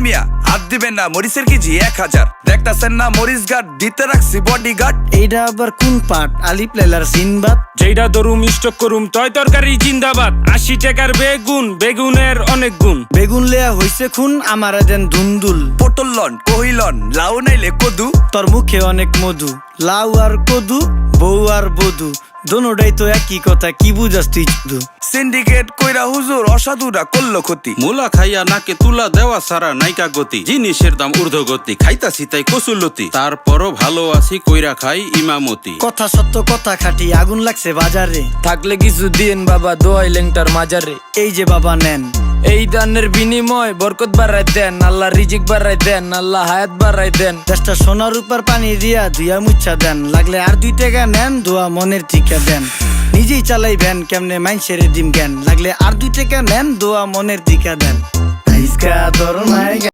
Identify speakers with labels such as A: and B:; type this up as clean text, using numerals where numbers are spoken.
A: মিয়া হাত দিবেন না, মরিচের কেজি 1000। দেখতাছেন না মরিচ গার্ড দিতে রাখছি বডি গার্ড।
B: এইটা আবার কোন পাট? আলিপ লাইলার সিনবাদ।
C: যেইটা ধরুম স্টক করুম তয় তরকারি জিন্দাবাদ। 80 টাকার বেগুন, বেগুনের অনেক গুণ।
B: বেগুন লেয়া হইছে খুন, আমারে দেন ধুন্দুল।
A: পটল লন, কহিলন, লাউ নাইলে কদু।
B: তোর মুখে অনেক মধু, লাউ আর কদু, বউ আর বধু, দোনোটাই তো একই কথা, কি বুঝাস তুই শুধু?
A: সিন্ডিকেট কইরা হুজুর অসাধুরা করলো ক্ষতি।
D: মুলা খাইয়া নাকে তুলা দেওয়া সারা নাইকা গতি। জিনিসের দাম ঊর্ধ্বগতি, খাইতাছি তাই কসুলতি। তারপরও ভালো আছি কইরা খাই ইমামতি।
B: কথা সত্য কথা খাটি, আগুন লাগছে বাজারে।
E: থাকলে কিছু দিয়েন বাবা, দোয়াই লেংটার মাজারে।
B: এই যে বাবা নেন,
E: এই দানের বিনিময় বরকত বাড়াই দেন, আল্লাহ রিজিক বাড়াই দেন, আল্লাহ হায়াত বাড়াই দেন।
B: দেশটা সোনার উপর পানি দিয়া ধুইয়া মুচ্ছা দেন। লাগলে আর 2 টাকা নেন, দোয়া মনের ঠিকা দেন। নিজেই চালাই ভ্যান, কেমনে মাইনসেরে দিম জ্ঞান। লাগলে আর 2 টাকা নেন, দোয়া মনের ঠিকা দেন। আইসকা তোর মাইগা